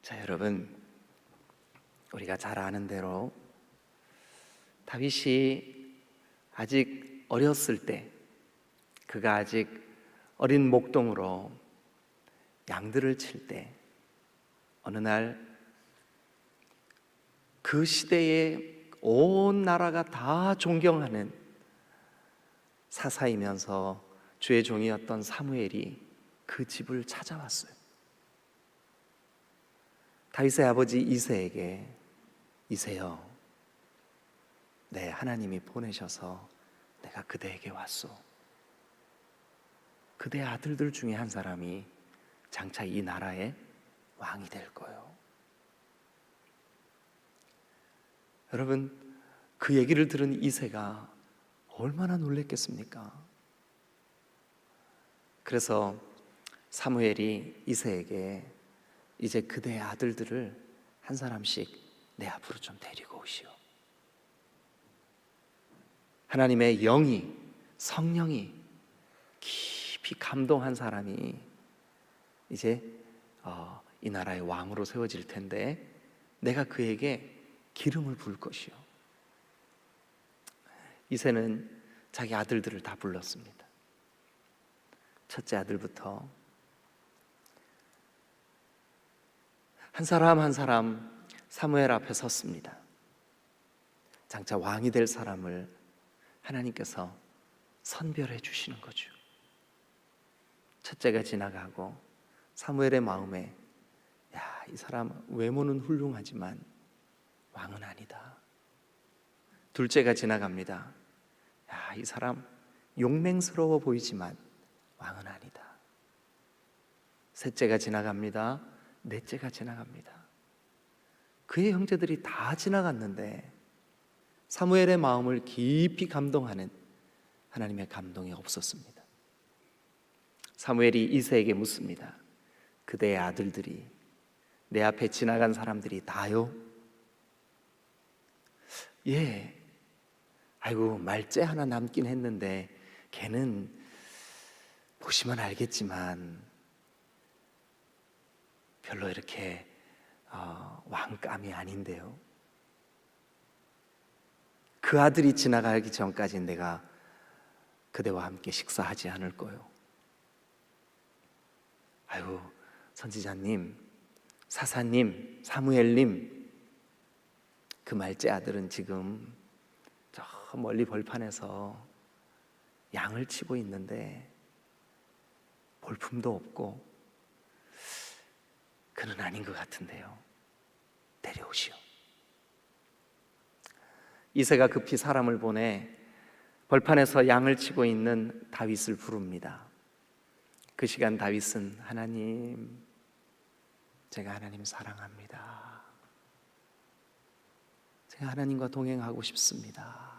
자, 여러분, 우리가 잘 아는 대로 다윗이 아직 어렸을 때, 그가 아직 어린 목동으로 양들을 칠 때 어느 날 그 시대에 온 나라가 다 존경하는 사사이면서 주의 종이었던 사무엘이 그 집을 찾아왔어요. 다윗의 아버지 이새에게, 이새여, 네, 하나님이 보내셔서 내가 그대에게 왔소. 그대 아들들 중에 한 사람이 장차 이 나라의 왕이 될 거예요. 여러분, 그 얘기를 들은 이새가 얼마나 놀랬겠습니까? 그래서 사무엘이 이새에게 이제 그대의 아들들을 한 사람씩 내 앞으로 좀 데리고 오시오. 하나님의 영이, 성령이 깊이 감동한 사람이 이제 이 나라의 왕으로 세워질 텐데 내가 그에게 기름을 부을 것이요. 이새는 자기 아들들을 다 불렀습니다. 첫째 아들부터 한 사람 한 사람 사무엘 앞에 섰습니다. 장차 왕이 될 사람을 하나님께서 선별해 주시는 거죠. 첫째가 지나가고 사무엘의 마음에, 야, 이 사람 외모는 훌륭하지만 왕은 아니다. 둘째가 지나갑니다. 야, 이 사람 용맹스러워 보이지만 왕은 아니다. 셋째가 지나갑니다. 넷째가 지나갑니다. 그의 형제들이 다 지나갔는데 사무엘의 마음을 깊이 감동하는 하나님의 감동이 없었습니다. 사무엘이 이새에게 묻습니다. 그대의 아들들이, 내 앞에 지나간 사람들이 다요? 예. 아이고, 말째 하나 남긴 했는데 걔는 보시면 알겠지만 별로 이렇게 왕감이 아닌데요. 그 아들이 지나가기 전까지 내가 그대와 함께 식사하지 않을 거요. 아유, 선지자님, 사사님, 사무엘님, 그 말째 아들은 지금 저 멀리 벌판에서 양을 치고 있는데 볼품도 없고 그는 아닌 것 같은데요. 데려오시오. 이새가 급히 사람을 보내 벌판에서 양을 치고 있는 다윗을 부릅니다. 그 시간 다윗은, 하나님, 제가 하나님 사랑합니다. 제가 하나님과 동행하고 싶습니다.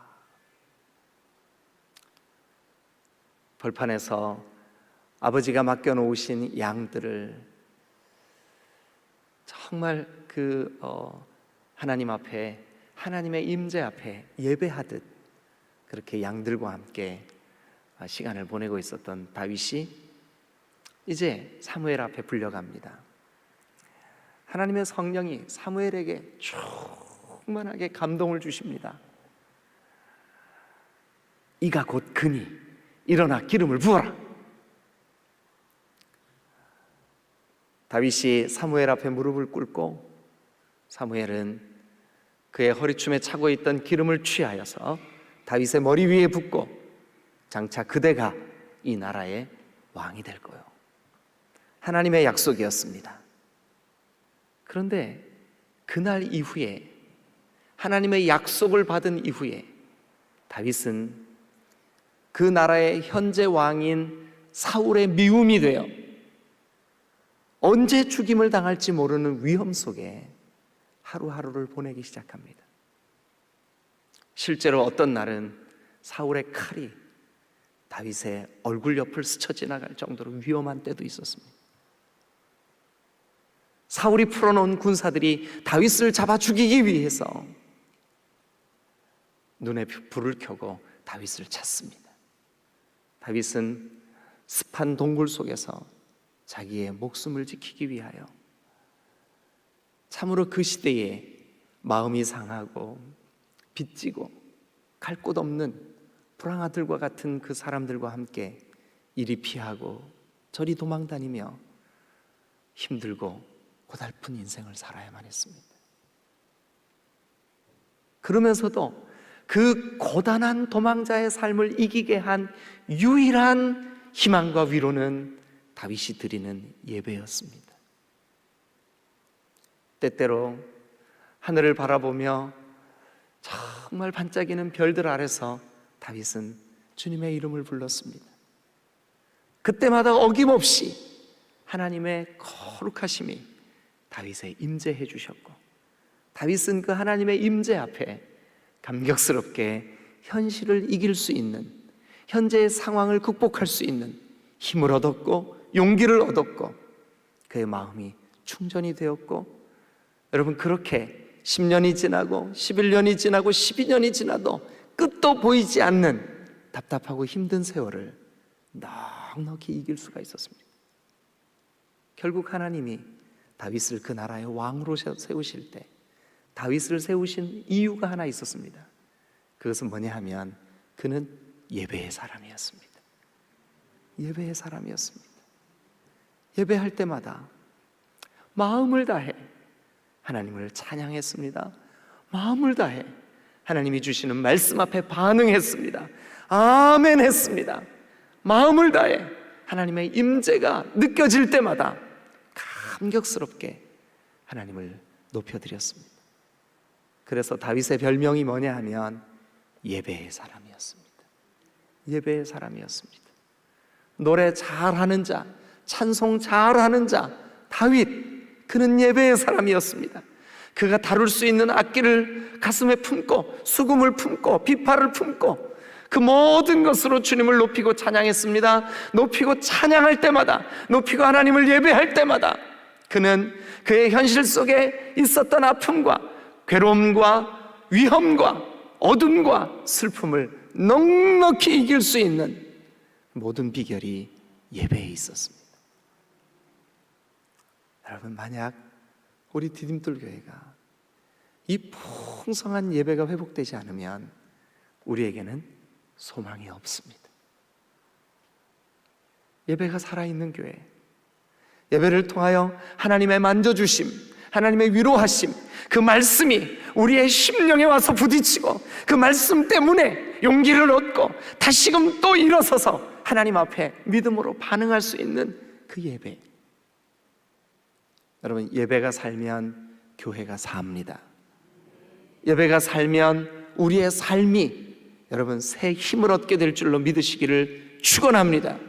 벌판에서 아버지가 맡겨놓으신 양들을 정말 하나님 앞에, 하나님의 임재 앞에 예배하듯 그렇게 양들과 함께 시간을 보내고 있었던 다윗이 이제 사무엘 앞에 불려갑니다. 하나님의 성령이 사무엘에게 충만하게 감동을 주십니다. 이가 곧 그니 일어나 기름을 부어라. 다윗이 사무엘 앞에 무릎을 꿇고 사무엘은 그의 허리춤에 차고 있던 기름을 취하여서 다윗의 머리 위에 붓고 장차 그대가 이 나라의 왕이 될 거요. 하나님의 약속이었습니다. 그런데 그날 이후에, 하나님의 약속을 받은 이후에 다윗은 그 나라의 현재 왕인 사울의 미움이 되어 언제 죽임을 당할지 모르는 위험 속에 하루하루를 보내기 시작합니다. 실제로 어떤 날은 사울의 칼이 다윗의 얼굴 옆을 스쳐 지나갈 정도로 위험한 때도 있었습니다. 사울이 풀어놓은 군사들이 다윗을 잡아 죽이기 위해서 눈에 불을 켜고 다윗을 찾습니다. 다윗은 습한 동굴 속에서 자기의 목숨을 지키기 위하여 참으로 그 시대에 마음이 상하고 빚지고 갈 곳 없는 불황아들과 같은 그 사람들과 함께 이리 피하고 저리 도망다니며 힘들고 고달픈 인생을 살아야만 했습니다. 그러면서도 그 고단한 도망자의 삶을 이기게 한 유일한 희망과 위로는 다윗이 드리는 예배였습니다. 때때로 하늘을 바라보며 정말 반짝이는 별들 아래서 다윗은 주님의 이름을 불렀습니다. 그때마다 어김없이 하나님의 거룩하심이 다윗에 임재해 주셨고, 다윗은 그 하나님의 임재 앞에 감격스럽게 현실을 이길 수 있는, 현재의 상황을 극복할 수 있는 힘을 얻었고 용기를 얻었고 그의 마음이 충전이 되었고, 여러분 그렇게 10년이 지나고 11년이 지나고 12년이 지나도 끝도 보이지 않는 답답하고 힘든 세월을 넉넉히 이길 수가 있었습니다. 결국 하나님이 다윗을 그 나라의 왕으로 세우실 때 다윗을 세우신 이유가 하나 있었습니다. 그것은 뭐냐 하면 그는 예배의 사람이었습니다. 예배의 사람이었습니다. 예배할 때마다 마음을 다해 하나님을 찬양했습니다. 마음을 다해 하나님이 주시는 말씀 앞에 반응했습니다. 아멘 했습니다. 마음을 다해 하나님의 임재가 느껴질 때마다 감격스럽게 하나님을 높여드렸습니다. 그래서 다윗의 별명이 뭐냐 하면 예배의 사람이었습니다. 예배의 사람이었습니다. 노래 잘하는 자, 찬송 잘하는 자 다윗, 그는 예배의 사람이었습니다. 그가 다룰 수 있는 악기를 가슴에 품고 수금을 품고 비파를 품고 그 모든 것으로 주님을 높이고 찬양했습니다. 높이고 찬양할 때마다, 높이고 하나님을 예배할 때마다 그는 그의 현실 속에 있었던 아픔과 괴로움과 위험과 어둠과 슬픔을 넉넉히 이길 수 있는 모든 비결이 예배에 있었습니다. 여러분, 만약 우리 디딤돌 교회가 이 풍성한 예배가 회복되지 않으면 우리에게는 소망이 없습니다. 예배가 살아있는 교회, 예배를 통하여 하나님의 만져주심, 하나님의 위로하심, 그 말씀이 우리의 심령에 와서 부딪히고 그 말씀 때문에 용기를 얻고 다시금 또 일어서서 하나님 앞에 믿음으로 반응할 수 있는 그 예배. 여러분, 예배가 살면 교회가 삽니다. 예배가 살면 우리의 삶이 여러분 새 힘을 얻게 될 줄로 믿으시기를 축원합니다.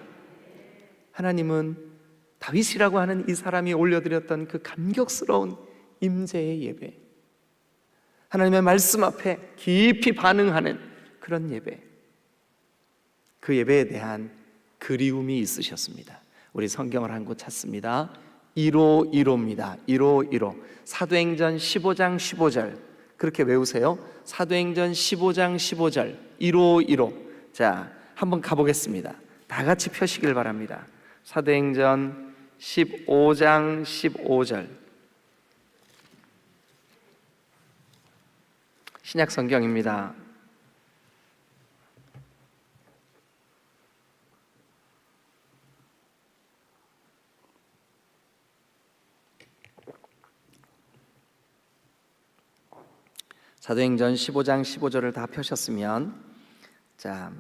하나님은 다윗이라고 하는 이 사람이 올려드렸던 그 감격스러운 임재의 예배, 하나님의 말씀 앞에 깊이 반응하는 그런 예배, 그 예배에 대한 그리움이 있으셨습니다. 우리 성경을 한 곳 찾습니다. 151호입니다. 151호. 사도행전 15장 15절 그렇게 외우세요. 사도행전 15장 15절 151호. 자, 한번 가보겠습니다. 다 같이 펴시길 바랍니다. 사도행전 15장 15절 신약 성경입니다. 사도행전 15장 15절을 다 펴셨으면, 자,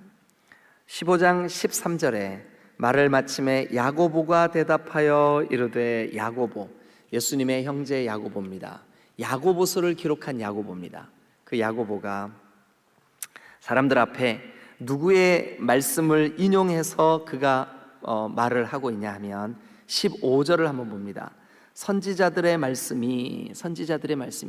15장 13절에 말을 마침에 야고보가 대답하여 이르되, 야고보, 예수님의 형제 야고보입니다. 야고보서를 기록한 야고보입니다. 그 야고보가 사람들 앞에 누구의 말씀을 인용해서 그가 말을 하고 있냐 하면 15절을 한번 봅니다. 선지자들의 말씀이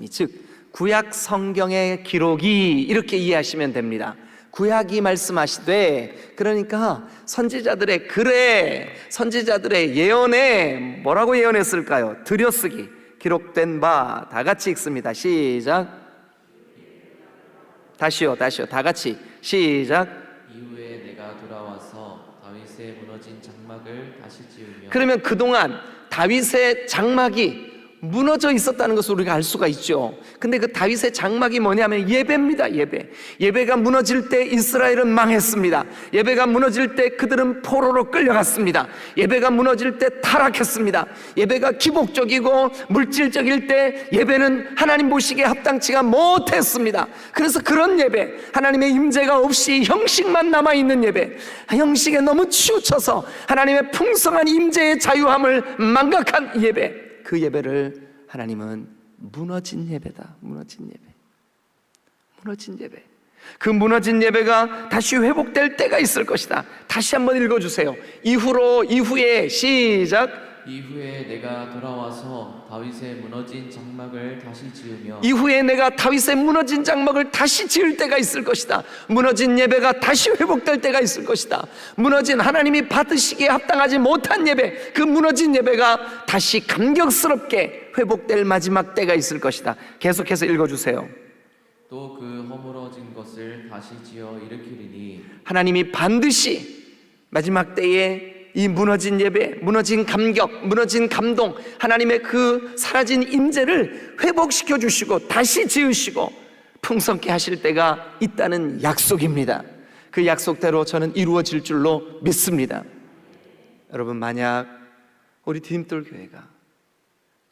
즉 구약 성경의 기록이, 이렇게 이해하시면 됩니다. 구약이 말씀하시되, 그러니까 선지자들의 글에, 선지자들의 예언에 뭐라고 예언했을까요? 들여쓰기, 기록된 바. 다 같이 읽습니다. 시작. 다시요. 다 같이 시작. 이후에 내가 돌아와서 다윗의 무너진 장막을 다시 지으며. 그러면 그동안 다윗의 장막이 무너져 있었다는 것을 우리가 알 수가 있죠. 근데 그 다윗의 장막이 뭐냐면 예배입니다. 예배가 무너질 때 이스라엘은 망했습니다. 예배가 무너질 때 그들은 포로로 끌려갔습니다. 예배가 무너질 때 타락했습니다. 예배가 기복적이고 물질적일 때 예배는 하나님 보시기에 합당치가 못했습니다. 그래서 그런 예배, 하나님의 임재가 없이 형식만 남아있는 예배, 형식에 너무 치우쳐서 하나님의 풍성한 임재의 자유함을 망각한 예배, 그 예배를 하나님은 무너진 예배다. 무너진 예배. 그 무너진 예배가 다시 회복될 때가 있을 것이다. 다시 한번 읽어주세요. 이후에 시작. 이후에 내가 돌아와서 다윗의 무너진 장막을 다시 지으며 이후에 내가 다윗의 무너진 장막을 다시 지을 때가 있을 것이다. 무너진 예배가 다시 회복될 때가 있을 것이다. 무너진, 하나님이 받으시기에 합당하지 못한 예배, 그 무너진 예배가 다시 감격스럽게 회복될 마지막 때가 있을 것이다. 계속해서 읽어주세요. 또 그 허물어진 것을 다시 지어 일으키리니 하나님이 반드시 마지막 때에 이 무너진 예배, 무너진 감격, 무너진 감동, 하나님의 그 사라진 임재를 회복시켜 주시고 다시 지으시고 풍성케 하실 때가 있다는 약속입니다. 그 약속대로 저는 이루어질 줄로 믿습니다. 여러분, 만약 우리 디딤돌 교회가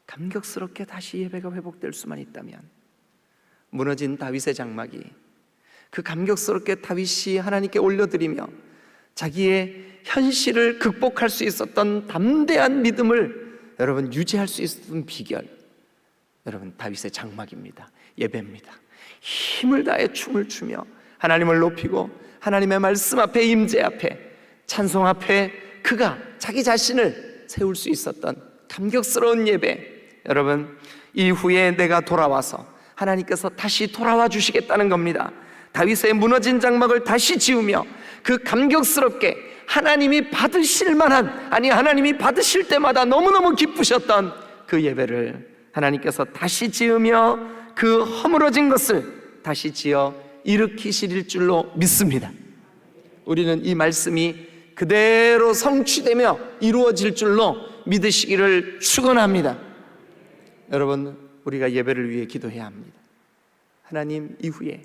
감격스럽게 다시 예배가 회복될 수만 있다면, 무너진 다윗의 장막이 그 감격스럽게 다윗이 하나님께 올려드리며 자기의 현실을 극복할 수 있었던 담대한 믿음을 여러분 유지할 수 있었던 비결, 여러분 다윗의 장막입니다. 예배입니다. 힘을 다해 춤을 추며 하나님을 높이고 하나님의 말씀 앞에, 임재 앞에, 찬송 앞에 그가 자기 자신을 세울 수 있었던 감격스러운 예배. 여러분, 이후에 내가 돌아와서 하나님께서 다시 돌아와 주시겠다는 겁니다. 다윗의 무너진 장막을 다시 지으며 그 감격스럽게 하나님이 받으실 만한, 아니 하나님이 받으실 때마다 너무너무 기쁘셨던 그 예배를 하나님께서 다시 지으며 그 허물어진 것을 다시 지어 일으키실 줄로 믿습니다. 우리는 이 말씀이 그대로 성취되며 이루어질 줄로 믿으시기를 축원합니다. 여러분, 우리가 예배를 위해 기도해야 합니다. 하나님, 이후에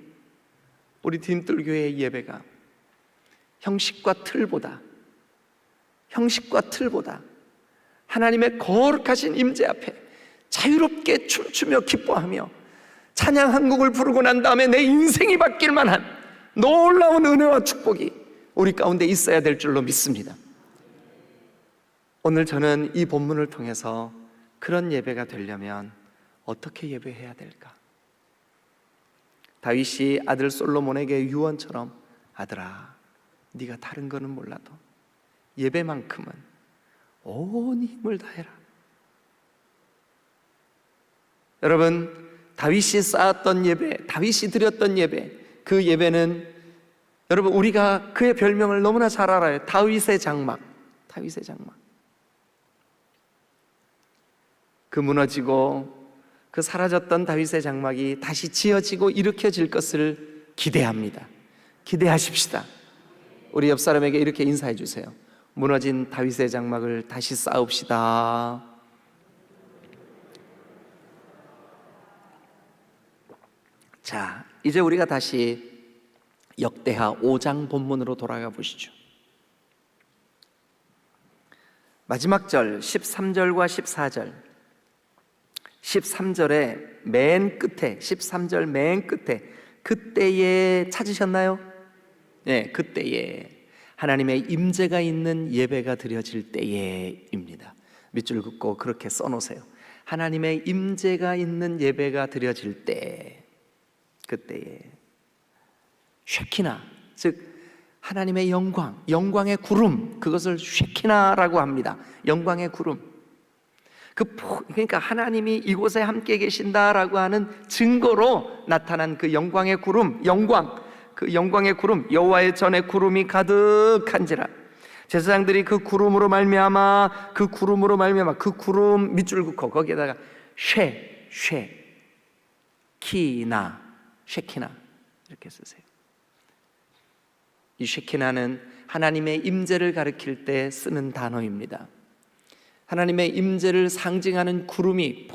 우리 디딤돌 교회의 예배가 형식과 틀보다 하나님의 거룩하신 임재 앞에 자유롭게 춤추며 기뻐하며 찬양 한 곡을 부르고 난 다음에 내 인생이 바뀔 만한 놀라운 은혜와 축복이 우리 가운데 있어야 될 줄로 믿습니다. 오늘 저는 이 본문을 통해서 그런 예배가 되려면 어떻게 예배해야 될까? 다윗이 아들 솔로몬에게 유언처럼, 아들아, 네가 다른 거는 몰라도 예배만큼은 온 힘을 다해라. 여러분, 다윗이 쌓았던 예배, 다윗이 드렸던 예배, 그 예배는 여러분 우리가 그의 별명을 너무나 잘 알아요. 다윗의 장막. 그 무너지고 그 사라졌던 다윗의 장막이 다시 지어지고 일으켜질 것을 기대합니다. 기대하십시다. 우리 옆 사람에게 이렇게 인사해 주세요. 무너진 다윗의 장막을 다시 쌓읍시다. 자, 이제 우리가 다시 역대하 5장 본문으로 돌아가 보시죠. 마지막 절 13절과 14절, 13절의 맨 끝에, 13절 맨 끝에, 그때에 찾으셨나요? 네, 그때에 하나님의 임재가 있는 예배가 드려질 때에입니다. 밑줄 긋고 그렇게 써놓으세요. 하나님의 임재가 있는 예배가 드려질 때, 그때에 쉐키나, 즉 하나님의 영광, 영광의 구름, 그것을 쉐키나라고 합니다. 영광의 구름. 그러니까 하나님이 이곳에 함께 계신다라고 하는 증거로 나타난 그 영광의 구름, 영광, 그 영광의 구름, 여호와의 전에 구름이 가득한지라. 제사장들이 그 구름으로 말미암아 그 구름 밑줄 긋고 거기에다가 쉐키나 이렇게 쓰세요. 이 쉐키나는 하나님의 임재를 가리킬 때 쓰는 단어입니다. 하나님의 임재를 상징하는 구름이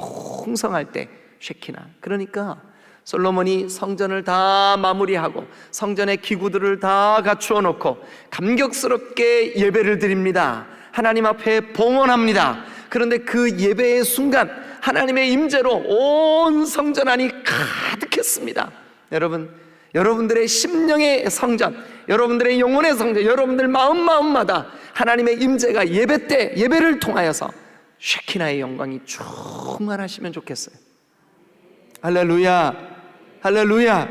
풍성할 때 쉐키나. 그러니까 솔로몬이 성전을 다 마무리하고 성전의 기구들을 다 갖추어 놓고 감격스럽게 예배를 드립니다. 하나님 앞에 봉헌합니다. 그런데 그 예배의 순간 하나님의 임재로 온 성전 안이 가득했습니다. 여러분, 여러분들의 심령의 성전, 여러분들의 영혼의 성전, 여러분들 마음마다 하나님의 임재가 예배 때 예배를 통하여서 쉐키나의 영광이 충만하시면 좋겠어요. 할렐루야, 할렐루야.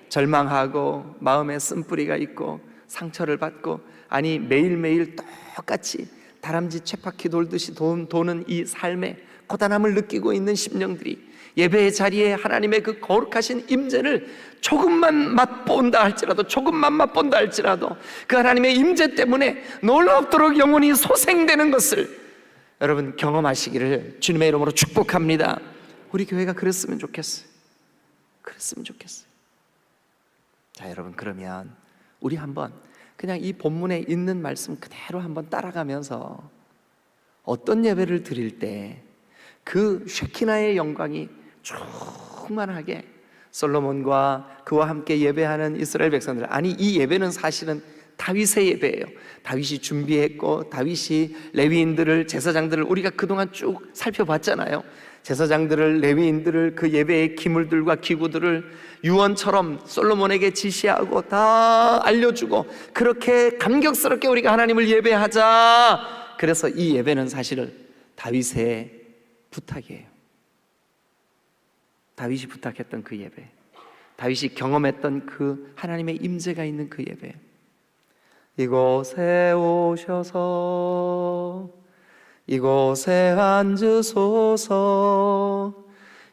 절망하고 마음에 쓴뿌리가 있고 상처를 받고, 아니 매일매일 똑같이 다람쥐 쳇바퀴 돌듯이 도는 이 삶의 고단함을 느끼고 있는 심령들이 예배의 자리에 하나님의 그 거룩하신 임재를 조금만 맛본다 할지라도, 조금만 맛본다 할지라도 그 하나님의 임재 때문에 놀랍도록 영혼이 소생되는 것을 여러분 경험하시기를 주님의 이름으로 축복합니다. 우리 교회가 그랬으면 좋겠어요. 그랬으면 좋겠어요. 자, 여러분, 그러면 우리 한번 그냥 이 본문에 있는 말씀 그대로 한번 따라가면서 어떤 예배를 드릴 때 그 쉐키나의 영광이 충만하게 솔로몬과 그와 함께 예배하는 이스라엘 백성들, 아니 이 예배는 사실은 다윗의 예배예요. 다윗이 준비했고 다윗이 레위인들을, 제사장들을 우리가 그동안 쭉 살펴봤잖아요. 제사장들을, 레위인들을 그 예배의 기물들과 기구들을 유언처럼 솔로몬에게 지시하고 다 알려주고, 그렇게 감격스럽게 우리가 하나님을 예배하자. 그래서 이 예배는 사실은 다윗의 부탁이에요. 다윗이 부탁했던 그 예배, 다윗이 경험했던 그 하나님의 임재가 있는 그 예배. 이곳에 오셔서 이곳에 앉으소서,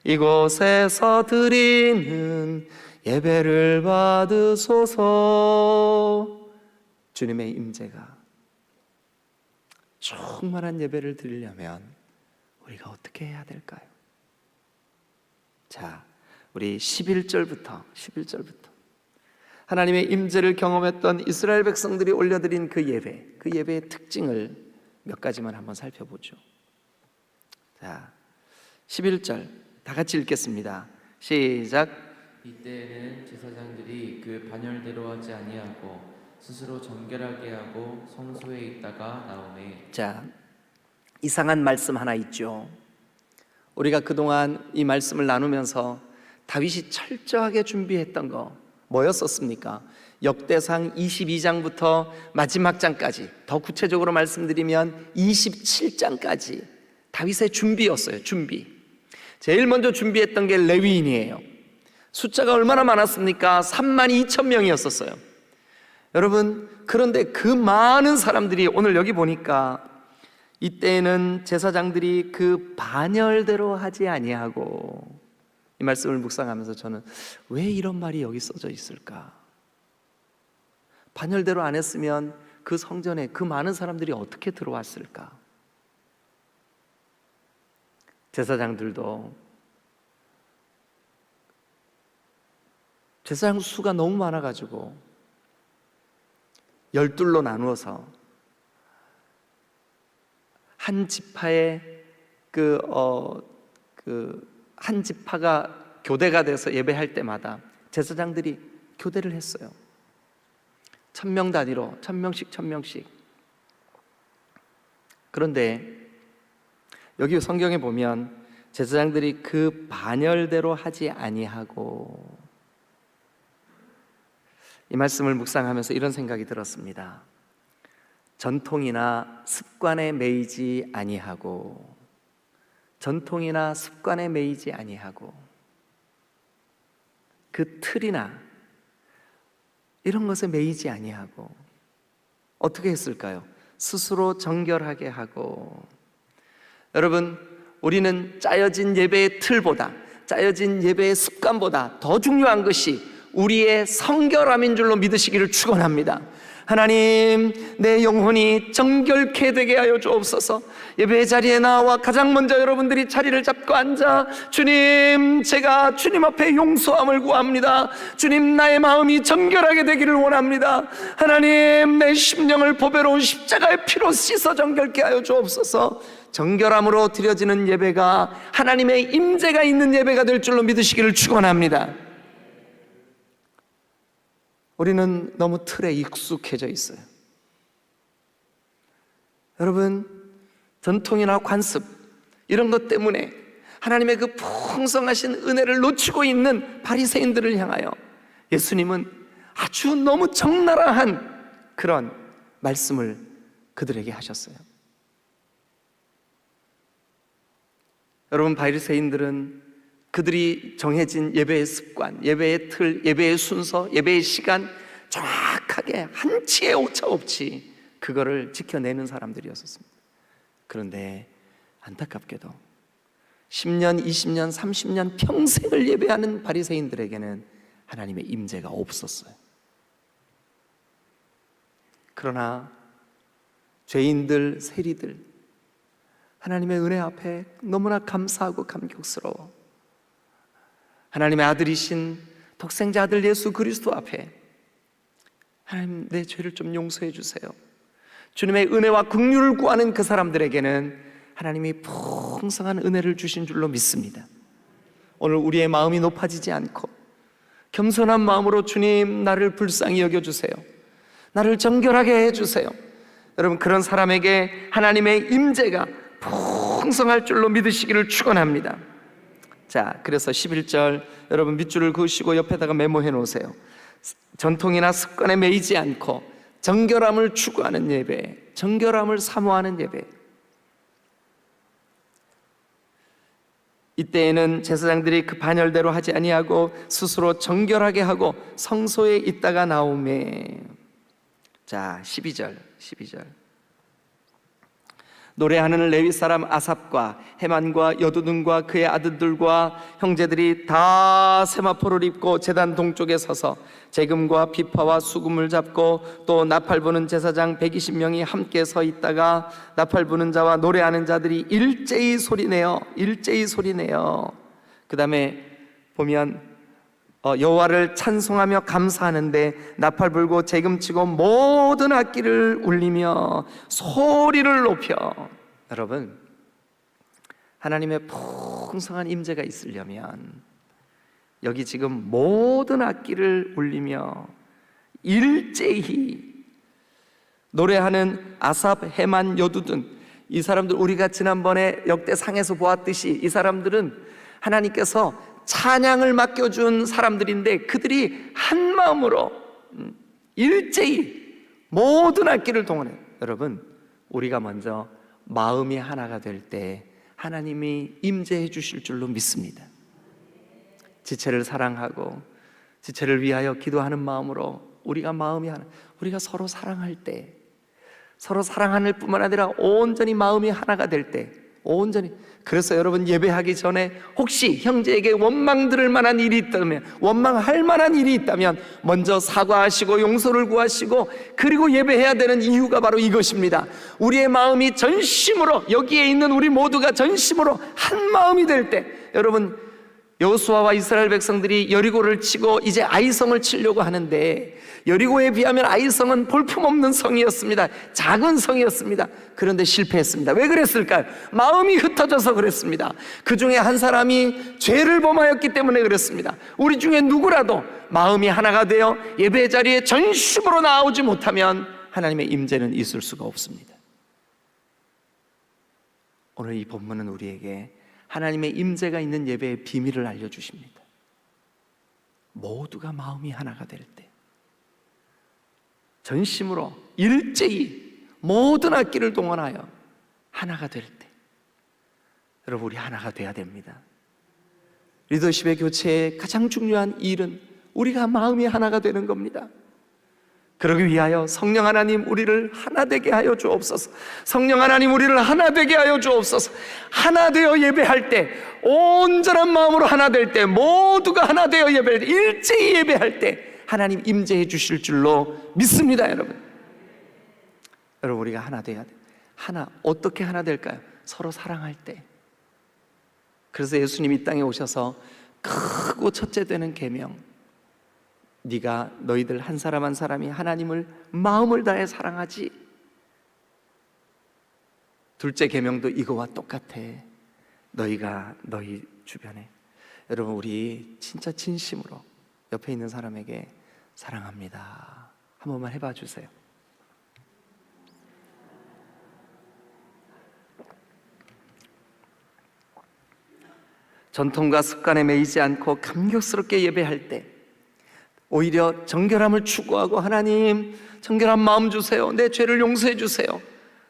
이곳에서 드리는 예배를 받으소서. 주님의 임재가 충만한 예배를 드리려면 우리가 어떻게 해야 될까요? 자, 우리 11절부터 하나님의 임재를 경험했던 이스라엘 백성들이 올려드린 그 예배, 그 예배의 특징을 몇 가지만 한번 살펴보죠. 자, 11절 다 같이 읽겠습니다. 시작. 이때에는 제사장들이 그 반열대로 하지 아니하고 스스로 정결하게 하고 성소에 있다가 나오매. 자, 이상한 말씀 하나 있죠. 우리가 그동안 이 말씀을 나누면서 다윗이 철저하게 준비했던 거 뭐였었습니까? 역대상 22장부터 마지막 장까지, 더 구체적으로 말씀드리면 27장까지 다윗의 준비였어요. 준비. 제일 먼저 준비했던 게 레위인이에요. 숫자가 얼마나 많았습니까? 32,000명이었었어요. 여러분, 그런데 그 많은 사람들이 오늘 여기 보니까 이때에는 제사장들이 그 반열대로 하지 아니하고, 이 말씀을 묵상하면서 저는 왜 이런 말이 여기 써져 있을까? 반열대로 안 했으면 그 성전에 그 많은 사람들이 어떻게 들어왔을까? 제사장들도 제사장 수가 너무 많아가지고 12로 나누어서 한 지파에 한 지파가 교대가 돼서 예배할 때마다 제사장들이 교대를 했어요. 1000명 단위로 1000명씩. 그런데 여기 성경에 보면 제사장들이 그 반열대로 하지 아니하고, 이 말씀을 묵상하면서 이런 생각이 들었습니다. 전통이나 습관에 매이지 아니하고, 전통이나 습관에 매이지 아니하고, 그 틀이나 이런 것에 매이지 아니하고 어떻게 했을까요? 스스로 정결하게 하고. 여러분, 우리는 짜여진 예배의 틀보다, 짜여진 예배의 습관보다 더 중요한 것이 우리의 성결함인 줄로 믿으시기를 축원합니다. 하나님, 내 영혼이 정결케 되게 하여 주옵소서. 예배 자리에 나와 가장 먼저 여러분들이 자리를 잡고 앉아, 주님, 제가 주님 앞에 용서함을 구합니다. 주님, 나의 마음이 정결하게 되기를 원합니다. 하나님, 내 심령을 보배로운 십자가의 피로 씻어 정결케 하여 주옵소서. 정결함으로 드려지는 예배가 하나님의 임재가 있는 예배가 될 줄로 믿으시기를 축원합니다. 우리는 너무 틀에 익숙해져 있어요. 여러분, 전통이나 관습 이런 것 때문에 하나님의 그 풍성하신 은혜를 놓치고 있는 바리새인들을 향하여 예수님은 아주 너무 적나라한 그런 말씀을 그들에게 하셨어요. 여러분, 바리새인들은 그들이 정해진 예배의 습관, 예배의 틀, 예배의 순서, 예배의 시간 정확하게 한치의 오차 없이 그거를 지켜내는 사람들이었습니다. 그런데 안타깝게도 10년, 20년, 30년 평생을 예배하는 바리새인들에게는 하나님의 임재가 없었어요. 그러나 죄인들, 세리들, 하나님의 은혜 앞에 너무나 감사하고 감격스러워 하나님의 아들이신 독생자 아들 예수 그리스도 앞에, 하나님, 내 죄를 좀 용서해 주세요, 주님의 은혜와 긍휼을 구하는 그 사람들에게는 하나님이 풍성한 은혜를 주신 줄로 믿습니다. 오늘 우리의 마음이 높아지지 않고 겸손한 마음으로 주님, 나를 불쌍히 여겨주세요, 나를 정결하게 해주세요. 여러분, 그런 사람에게 하나님의 임재가 풍성할 줄로 믿으시기를 축원합니다. 자, 그래서 11절 여러분 밑줄을 그으시고 옆에다가 메모해 놓으세요. 전통이나 습관에 매이지 않고 정결함을 추구하는 예배, 정결함을 사모하는 예배. 이때에는 제사장들이 그 반열대로 하지 아니하고 스스로 정결하게 하고 성소에 있다가 나오매. 자, 12절 노래하는 레위 사람 아삽과 헤만과 여두둔과 그의 아들들과 형제들이 다 세마포를 입고 제단 동쪽에 서서 재금과 비파와 수금을 잡고 또 나팔 부는 제사장 120명이 함께 서 있다가 나팔 부는 자와 노래하는 자들이 일제히 소리내어 그 다음에 보면 여호와를 찬송하며 감사하는데 나팔 불고 재금치고 모든 악기를 울리며 소리를 높여. 여러분, 하나님의 풍성한 임재가 있으려면 여기 지금 모든 악기를 울리며 일제히 노래하는 아삽, 헤만, 여두둔, 이 사람들, 우리가 지난번에 역대상에서 보았듯이 이 사람들은 하나님께서 찬양을 맡겨준 사람들인데 그들이 한 마음으로 일제히 모든 악기를 동원해. 여러분, 우리가 먼저 마음이 하나가 될 때 하나님이 임재해 주실 줄로 믿습니다. 지체를 사랑하고 지체를 위하여 기도하는 마음으로 우리가 마음이 하나, 우리가 서로 사랑할 때, 서로 사랑하는 뿐만 아니라 온전히 마음이 하나가 될 때, 온전히. 그래서 여러분, 예배하기 전에 혹시 형제에게 원망 들을 만한 일이 있다면, 원망할 만한 일이 있다면 먼저 사과하시고 용서를 구하시고, 그리고 예배해야 되는 이유가 바로 이것입니다. 우리의 마음이 전심으로, 여기에 있는 우리 모두가 전심으로 한 마음이 될 때, 여러분, 여호수아와 이스라엘 백성들이 여리고를 치고 이제 아이성을 치려고 하는데, 여리고에 비하면 아이성은 볼품없는 성이었습니다. 작은 성이었습니다. 그런데 실패했습니다. 왜 그랬을까요? 마음이 흩어져서 그랬습니다. 그 중에 한 사람이 죄를 범하였기 때문에 그랬습니다. 우리 중에 누구라도 마음이 하나가 되어 예배 자리에 전심으로 나오지 못하면 하나님의 임재는 있을 수가 없습니다. 오늘 이 본문은 우리에게 하나님의 임재가 있는 예배의 비밀을 알려주십니다. 모두가 마음이 하나가 될 때, 전심으로 일제히 모든 악기를 동원하여 하나가 될 때, 여러분, 우리 하나가 돼야 됩니다. 리더십의 교체의 가장 중요한 일은 우리가 마음이 하나가 되는 겁니다. 그러기 위하여 성령 하나님, 우리를 하나 되게 하여 주옵소서. 성령 하나님, 우리를 하나 되게 하여 주옵소서. 하나 되어 예배할 때, 온전한 마음으로 하나 될 때, 모두가 하나 되어 예배할 때, 일제히 예배할 때 하나님 임재해 주실 줄로 믿습니다. 여러분, 여러분, 우리가 하나 돼야 돼. 하나, 어떻게 하나 될까요? 서로 사랑할 때. 그래서 예수님이 이 땅에 오셔서 크고 첫째 되는 계명, 네가 너희들 한 사람 한 사람이 하나님을 마음을 다해 사랑하지. 둘째 계명도 이거와 똑같아. 너희가 너희 주변에. 여러분, 우리 진짜 진심으로 옆에 있는 사람에게 사랑합니다 한 번만 해봐 주세요. 전통과 습관에 매이지 않고 감격스럽게 예배할 때, 오히려 정결함을 추구하고 하나님 정결한 마음 주세요, 내 죄를 용서해 주세요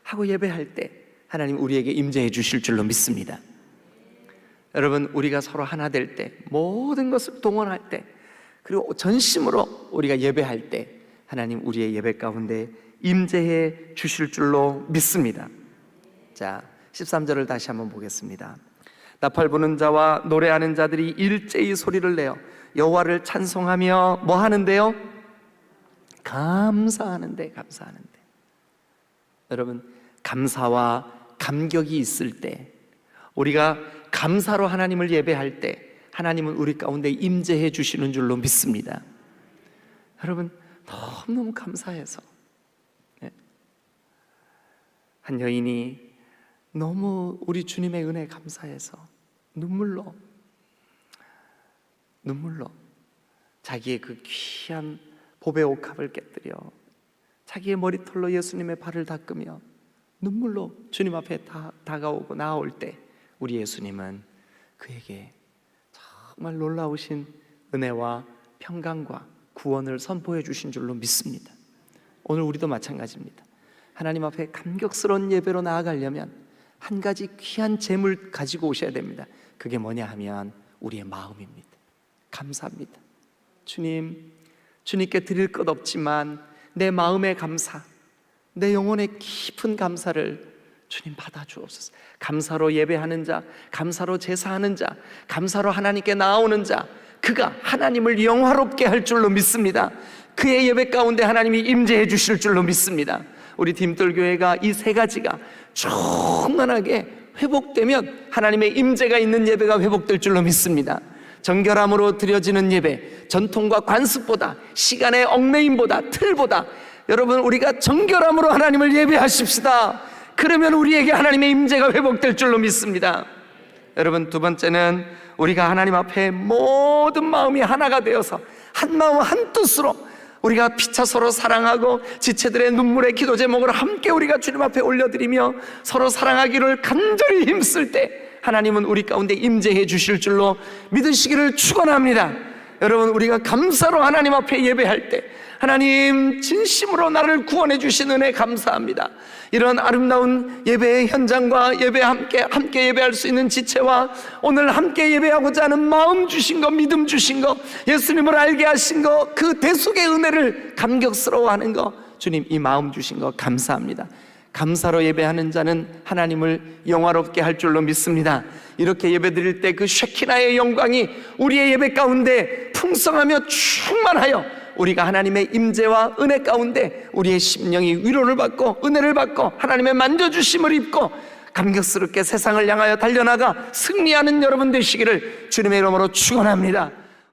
하고 예배할 때 하나님 우리에게 임재해 주실 줄로 믿습니다. 여러분, 우리가 서로 하나 될 때, 모든 것을 동원할 때, 그리고 전심으로 우리가 예배할 때 하나님 우리의 예배 가운데 임재해 주실 줄로 믿습니다. 자, 13절을 다시 한번 보겠습니다. 나팔 부는 자와 노래하는 자들이 일제히 소리를 내어 여호와를 찬송하며 뭐 하는데요? 감사하는데. 여러분, 감사와 감격이 있을 때, 우리가 감사로 하나님을 예배할 때 하나님은 우리 가운데 임재해 주시는 줄로 믿습니다. 여러분, 너무너무 감사해서, 한 여인이 너무 우리 주님의 은혜에 감사해서 눈물로 자기의 그 귀한 보배 옥합을 깨뜨려 자기의 머리털로 예수님의 발을 닦으며 눈물로 주님 앞에 다가오고 나올 때 우리 예수님은 그에게 정말 놀라우신 은혜와 평강과 구원을 선포해 주신 줄로 믿습니다. 오늘 우리도 마찬가지입니다. 하나님 앞에 감격스러운 예배로 나아가려면 한 가지 귀한 재물 가지고 오셔야 됩니다. 그게 뭐냐 하면 우리의 마음입니다. 감사합니다. 주님, 주님께 드릴 것 없지만 내 마음의 감사, 내 영혼의 깊은 감사를 주님 받아주옵소서. 감사로 예배하는 자, 감사로 제사하는 자, 감사로 하나님께 나아오는 자, 그가 하나님을 영화롭게 할 줄로 믿습니다. 그의 예배 가운데 하나님이 임재해 주실 줄로 믿습니다. 우리 디딤돌교회가 이 세 가지가 충만하게 회복되면 하나님의 임재가 있는 예배가 회복될 줄로 믿습니다. 정결함으로 드려지는 예배, 전통과 관습보다, 시간의 얽매임보다, 틀보다, 여러분, 우리가 정결함으로 하나님을 예배하십시다. 그러면 우리에게 하나님의 임재가 회복될 줄로 믿습니다. 여러분, 두 번째는 우리가 하나님 앞에 모든 마음이 하나가 되어서 한 마음 한 뜻으로 우리가 피차 서로 사랑하고 지체들의 눈물의 기도 제목을 함께 우리가 주님 앞에 올려드리며 서로 사랑하기를 간절히 힘쓸 때 하나님은 우리 가운데 임재해 주실 줄로 믿으시기를 축원합니다. 여러분, 우리가 감사로 하나님 앞에 예배할 때 하나님 진심으로 나를 구원해 주신 은혜 감사합니다. 이런 아름다운 예배의 현장과 예배 함께 예배할 수 있는 지체와 오늘 함께 예배하고자 하는 마음 주신 거, 믿음 주신 거, 예수님을 알게 하신 거, 그 대속의 은혜를 감격스러워하는 거, 주님 이 마음 주신 거 감사합니다. 감사로 예배하는 자는 하나님을 영화롭게 할 줄로 믿습니다. 이렇게 예배드릴 때 그 쉐키나의 영광이 우리의 예배 가운데 풍성하며 충만하여 우리가 하나님의 임재와 은혜 가운데 우리의 심령이 위로를 받고 은혜를 받고 하나님의 만져주심을 입고 감격스럽게 세상을 향하여 달려나가 승리하는 여러분 되시기를 주님의 이름으로 축원합니다.